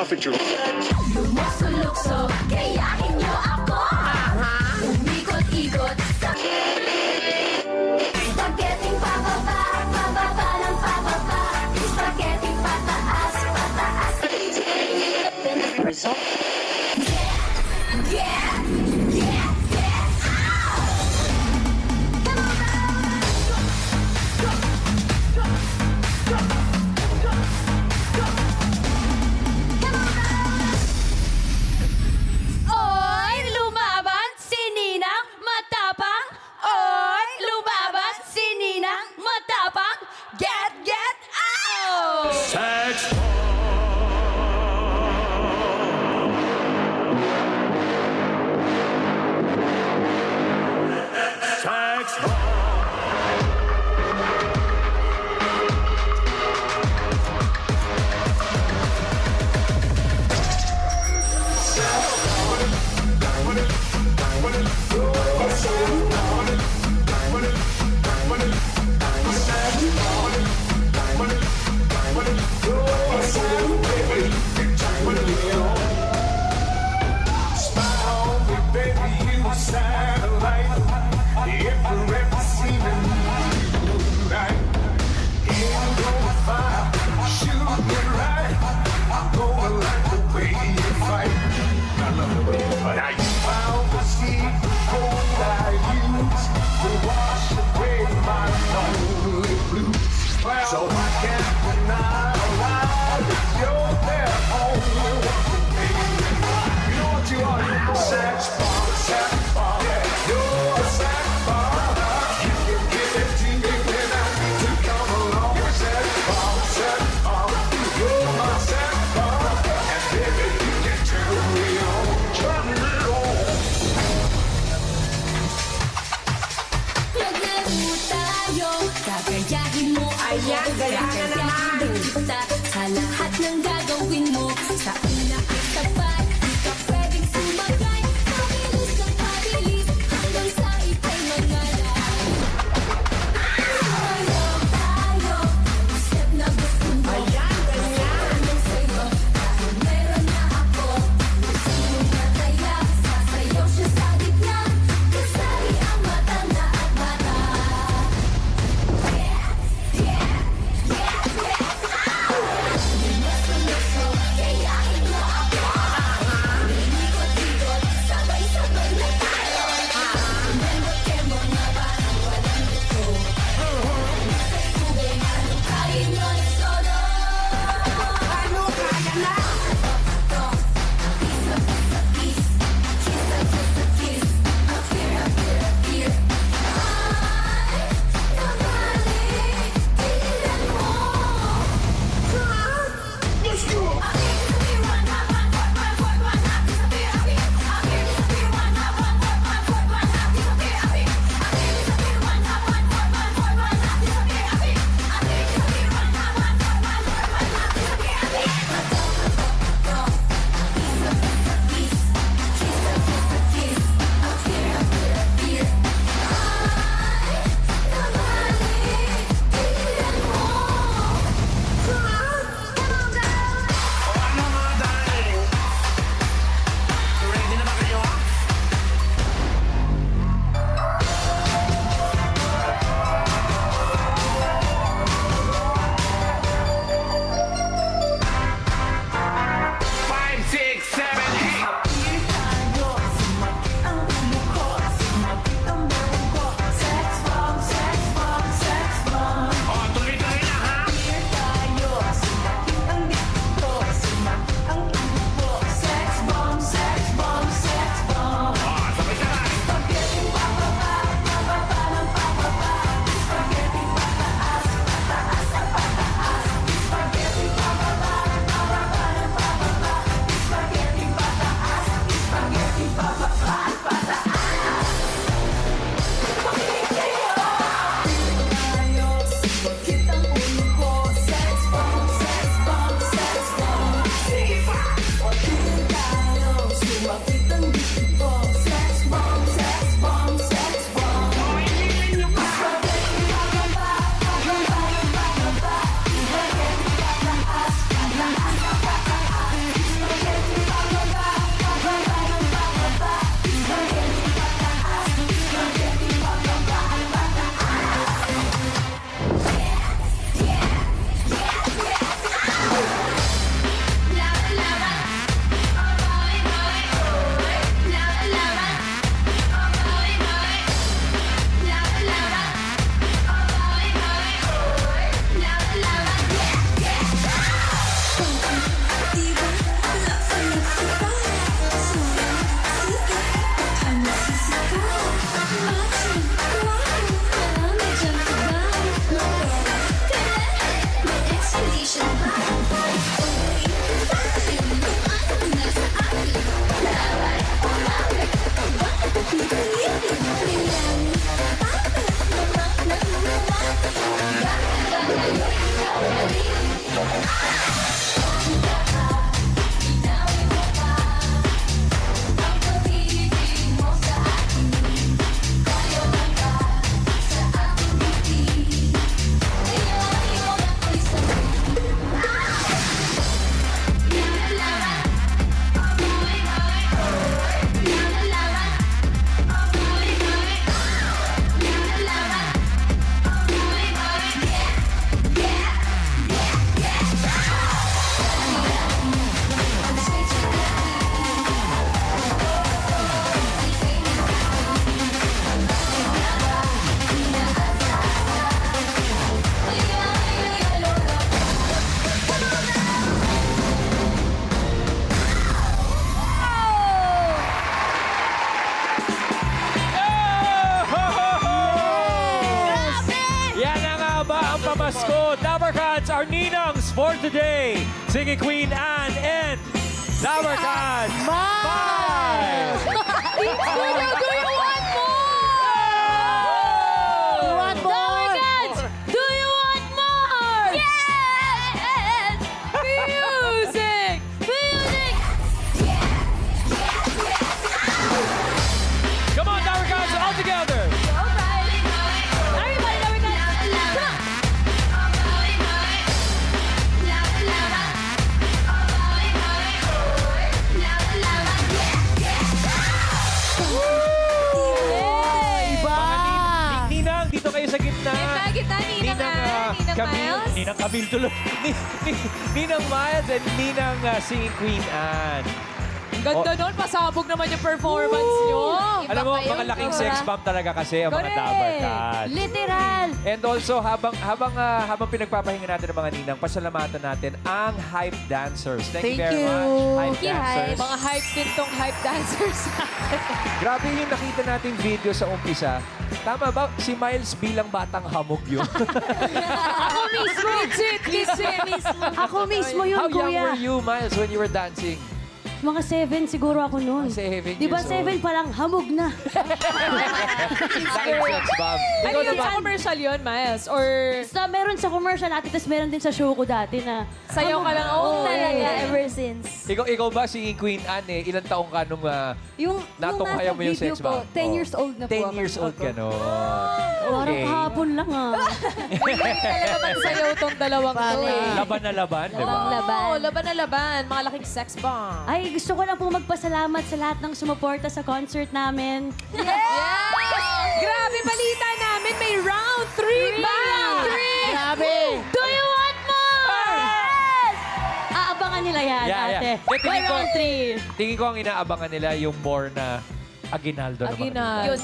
off at your... Lukso-lukso, gayahin niyo ako. Umikot-ikot sa... Spaghetti pababa, pababa ng pababa. Spaghetti pataas, pataas. Result? Yeah, yeah, yeah, ow! Come on, go, go, go, go, go, come on! Oy, lumaban si Ninang matapang. Oy, lumaban si Ninang matapang. Get, out! Sex Yan na nga ba ang pamasko? Dabarkads are ninangs for today. Singing Queen Anne and Dabarkads. Miles! Team Studio, do you want more? Dabarkads, do you want more? Yes! Music! Music! Come on, Dabarkads, all together. Everybody, Dabarkads, come on! Ninang, dito kayo sa gitna. Bakit na, Ninang Ninang Miles? Ninang Camille tuloy. Ninang Miles and Ninang Singing Queen Anne. Ganda nun, pasabog naman yung performance nyo. Alam mo, mga laking sex bomb talaga kasi ang mga Correct. Dabarkads. Literal! And also, habang pinagpapahinga natin ng mga ninang, pasalamatan natin ang hype dancers. Thank you very much, hype Thank you, dancers. Mga hype din tong hype dancers. Grabe yung nakita nating video sa umpisa. Tama ba? Si Miles bilang batang hamog yun. Ako mismo! Legit. Ako mismo yun, How young kuya. were you, Miles, when you were dancing? Mga 7 siguro ako noon. 7 Di ba years old. 7 pa lang, hamog na. Laking sex bomb. Ano Ikaw yun, naman. sa commercial yun, Miles? Or Meron sa commercial natin, tapos meron din sa show ko dati na... sayaw ka lang? Oo, talaga, ever since. Ikaw ba, si Queen Anne, ilang taong ka nung natunghayan mo yung sex bomb? 10 years old na po 10 ako. years old ka noon. Parang kahapon lang Talaga magsayaw tong dalawang to eh. Laban na laban, di ba? Oo, laban na laban. Mga laking sex bomb. Ay, gusto ko lang po magpasalamat sa lahat ng sumuporta sa concert namin. Yes! Grabe, balita namin. May round 3 ba? Grabe! Do you want more? Yes! Aabangan nila yan, Yeah, yeah. ate. Eh, tingin May ko- round 3. Tingin ko ang inaabangan nila yung more na Aguinaldo naman. Aguinaldo.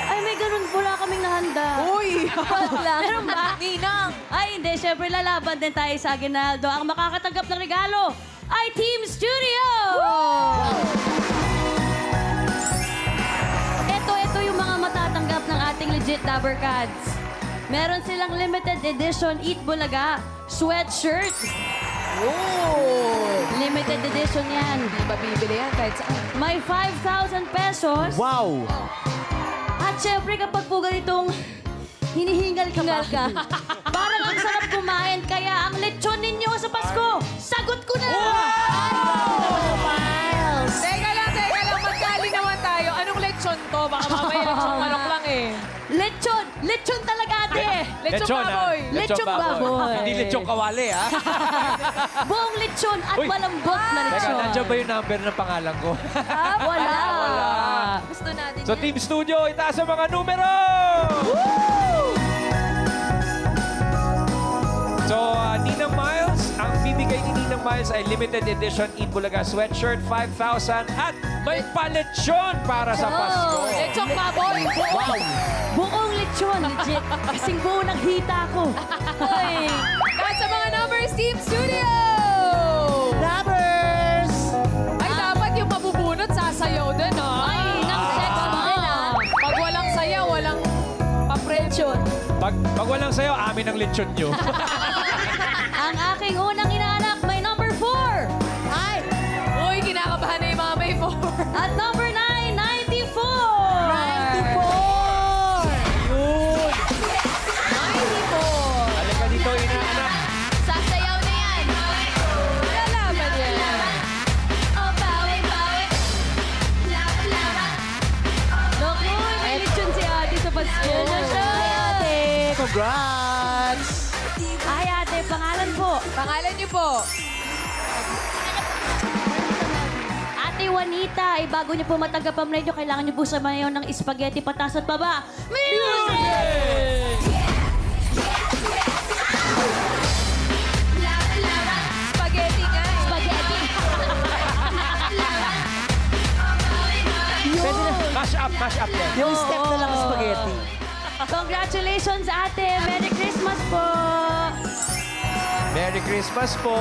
Ay, may ganun. Wala kaming nahanda. Uy! Meron ba? Ninang! Ay, hindi. Siyempre, lalaban din tayo sa Aguinaldo. Ang makakatanggap ng regalo ay Team Studio! Ito yung mga matatanggap ng ating legit Dabarkads. Meron silang limited edition Eat Bulaga sweatshirt. Oh! Limited edition yan. Hindi ba bibili yan kahit saan? May 5,000 pesos. Wow! At syempre, kapag po ganitong hinihingal ka pa, parang ang sarap kumain. Kaya ang lechon ninyo sa Pasko, sagot ko na! Teka lang. Magkalinawan tayo. Anong lechon to? Baka mamaya lechon manok lang eh. Lechon talaga, ate! Lechon baboy. Lechon baboy. Hindi lechon kawali, ha? Buong lechon at Uy. malambot na Teka, lechon. nandiyan ba yung number ng pangalan ko? Wala. Gusto natin So, Team Studio, itaas ang mga numero! So, Ninang Miles, ang bibigay ni Ninang Miles ay limited edition Eat Bulaga sweatshirt, 5,000 at may paletsyon para sa Pasko. Lechon baboy. Wow! Buong lechon, legit. Kasing buo ng hita ko. Hoy. At sa mga numbers, Team Studio! Numbers! Ay, dapat yung mabubunot, sasayaw din, ha? Ay, ng sex mo rin, ha? Pag walang sayaw, walang paprensyon. Pag walang sayo, amin ang lechon nyo. Ang aking unang inaanak may number 4. Ay! Uy, kinakabahan na yung mga may 4. At number 9, 94. 94! Yun! 94! Halika dito, inaanak. Sasayaw na yan. Congrats! Ay, ate, pangalan po. Pangalan niyo po. Ate Juanita, bago niyo po matanggap ang medyo, kailangan niyo po samayon ng spaghetti patas at baba. Music! Spaghetti nga eh. Spaghetti. Pwede na. Mash up yan. Yung step na lang spaghetti. Congratulations, ate. Merry Christmas po. Merry Christmas po.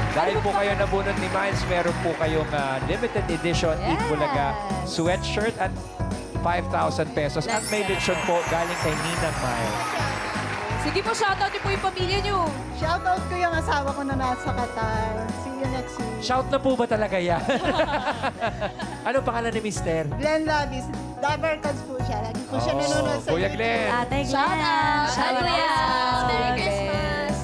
Dahil po kayo nabunot ni Miles, meron po kayong limited edition Eat Bulaga sweatshirt at 5,000 pesos. At may lechon po galing kay Ninang Miles. Sige po, shoutout niyo po yung pamilya niyo. Shoutout ko yung asawa ko na nasa Qatar. See you next week. Shout na po ba talaga yan? Ano pangalan ni Mister? Glenn Labis, Dabber Cats po siya. Lagi po siya nanonood sa Kuya YouTube. Glenn. Ate Glenn. Shout out. Shout out. Merry Christmas.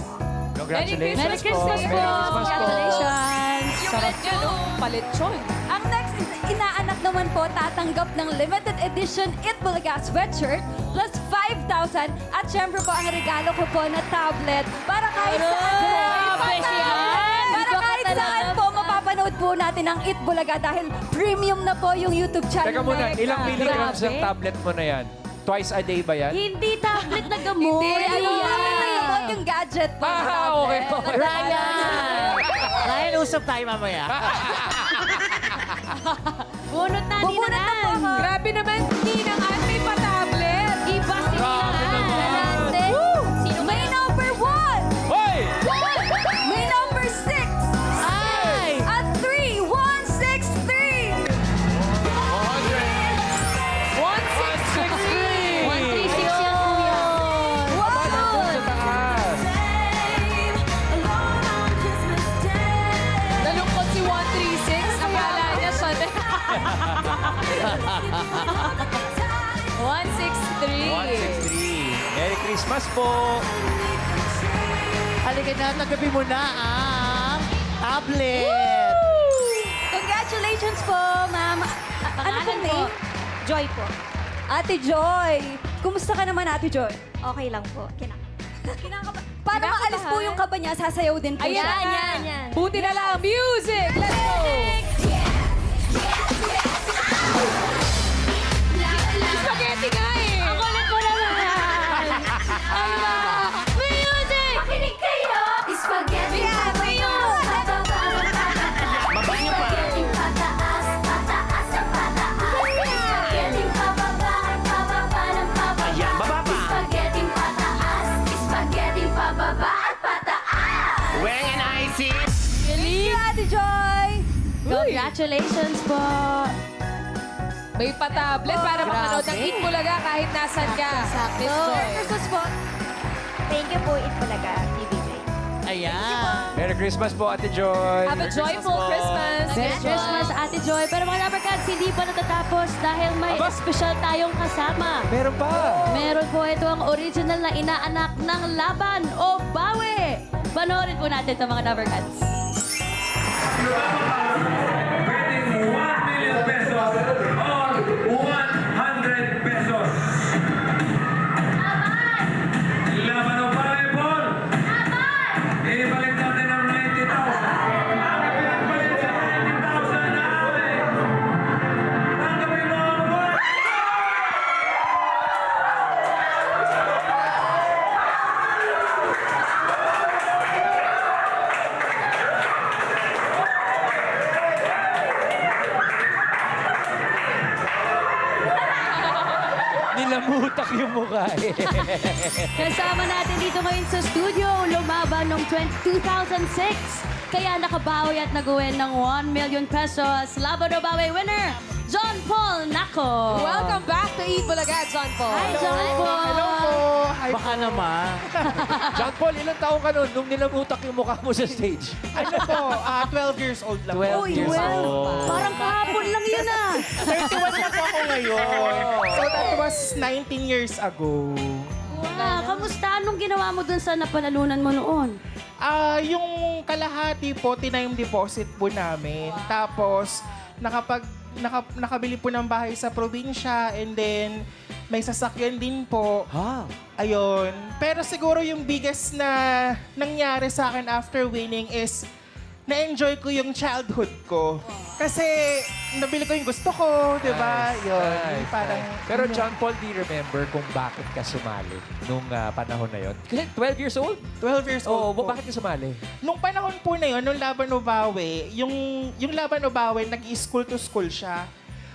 Congratulations Merry Christmas po. Merry Christmas po. Congratulations. Sarap niya, no? Paletsyon. Ang next inaanak naman po tatanggap ng limited edition Eat Bulaga sweatshirt plus 5,000 at syempre po ang regalo ko po na tablet para kahit saan Grabe siya. para kahit saan po mapapanood po natin ang Eat Bulaga dahil premium na po yung YouTube channel. Teka muna, na ilang ito. milligrams Grabe. ang tablet mo na yan? Twice a day ba yan? Hindi tablet na gamot. Hindi, ano yan? Yung gadget po. na Okay. tablet. Ryan! Ryan, usap tayo mamaya. Bunot na, Bubunot na po ako. Grabe naman, Ninang Ann, may pa-tablet. Iba si Grabe naman. Natin. May number 1. Hoy! May number 6. Ay! At 3. 163. 163! 136 yan, kuya. Sa taas. Nalungkot si 136. Akala niya siya na. 163. 163. Merry Christmas po! Halika na, tagabi mo na ang tablet. Congratulations po, ma'am. Ano Pangalan pong po? name? Joy po. Ate Joy. Kumusta ka naman, Ate Joy? Okay lang po. Para Kinakabahan? maalis po yung kaba niya, sasayaw din po Ayan, siya. yan. Buti na lang. Music! Let's go! Spaghetti nga eh. Ang kulit mo naman! Ano ba? Music! Makinig kayo! Spaghetti kayo! Mabango pa. Spaghetti pataas, pataas ang pataas. Spaghetti pababa, pababa ng pababa. Ayan, baba pa. Spaghetti pataas, spaghetti pababa at pataas. Weng and Icy. Thank you, Ate Joy. Congratulations po. May pa-tablet para makanood ng Eat Bulaga kahit nasan ka. Miss Joy. Christmas po. Thank you po, Eat Bulaga, TVJ. Ayan. Merry Christmas po, Ate Joy! Have a joyful Christmas. Merry Christmas, Ate Joy. Pero mga Lovercats, hindi pa natatapos dahil may Aba. special tayong kasama. Meron pa! Meron po ito ang original na inaanak ng laban o bawi. Panoorin po natin ito mga Lovercats. Pwedeng 1 million pesos or 100 pesos. Laban o volleyball? Ibalik natin ang 90,000. Ang ibalik sa 90,000 ay... Tanggapin mo ang boy! Nilamutak yung mukha eh. Kasama natin dito ngayon sa studio, lumaban noong 2006. Kaya nakabawi at nag-win ng 1 million pesos. Laban o bawi winner, John Paul Naco. Welcome back to Eat Bulaga, John Paul. Hi, John Paul. Hello po. Hi Baka naman. John Paul, ilang taong ka nun nung nilamutak yung mukha mo sa stage? Ano po, 12 years old lang. 12 years old. Parang kahapon lang yun ah. 31 na po ako ngayon. So that was 19 years ago. Kamusta? Anong ginawa mo dun sa napanalunan mo noon? Yung kalahati po, tinime deposit po namin. Tapos, nakabili po ng bahay sa probinsya and then may sasakyan din po. Ah. Ayun. Pero siguro yung biggest na nangyari sa akin after winning is na-enjoy ko yung childhood ko. Kasi nabili ko yung gusto ko, di ba? Yun. Yung parang... Pero John Paul, do you remember kung bakit ka sumali nung panahon na yon? Kasi 12 years old? 12 years Oo, old po. bakit ka sumali? Nung panahon po na yun, nung Laban o Bawi, yung Laban o Bawi, nag-school to school siya.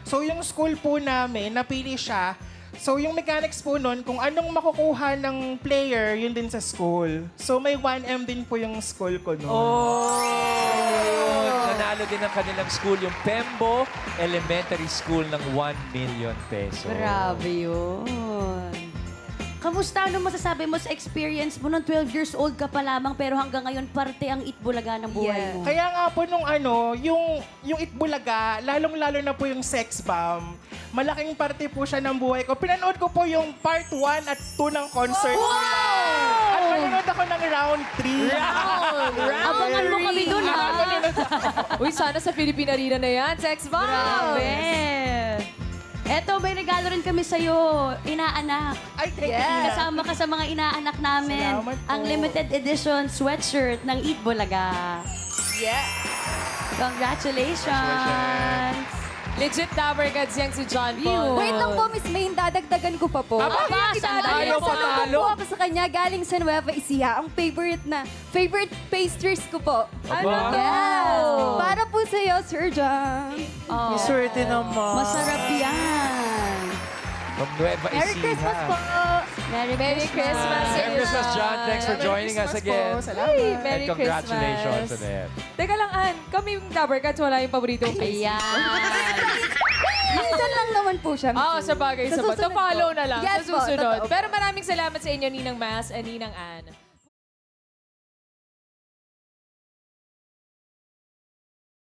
So yung school po namin, napili siya. So yung mechanics po nun, kung anong makukuha ng player, yun din sa school. So may 1M din po yung school ko nun. Nanalo din ang kanilang school, yung Pembo Elementary School ng 1 million pesos. Grabe yun. Kamusta? Ano masasabi mo sa experience mo nung 12 years old ka pa lamang pero hanggang ngayon parte ang Itbulaga ng buhay Yeah. mo? Kaya nga po nung yung Itbulaga, lalong-lalo na po yung Sex Bomb. Malaking parte po siya ng buhay ko. Pinanood ko po yung part 1 at 2 ng concert nila. At manonood ako ng round 3. Abangan mo kami dun, ha? Uy, sana sa Philippine Arena na yan. Sex Bomb! Grabe! Eto, may regalo rin kami sa'yo. Inaanak. Ay, thank you. Kasama ka sa mga inaanak namin. Salamat po. Ang limited edition sweatshirt ng Itbulaga. Yeah. Congratulations! Legit Dabber Gods yang si John Paul. Wait lang po, Miss Maine, dadagdagan ko pa po. Aba, sandali. May pasalubong po ako sa kanya galing sa Nueva Ecija. Ang favorite pastries ko po. Aba. Yes! Para po sa'yo, Sir John. Oh, Swerte naman. masarap yan. From Nueva Merry Ecija. Christmas po! Merry Christmas. Merry Christmas, John. Thanks for joining us again. Salamat. Hey, And Merry congratulations to Christmas. them. Teka lang, Ann. Kami yung Dabber Gods, wala yung paboritong face. Ayan. Minsan lang naman po siya. Oo, sa bagay. Sa Sa susunod follow po. na lang. Yes sa susunod. po, totoo po. Pero maraming salamat sa inyo, Ninang Mas and Ninang Ann.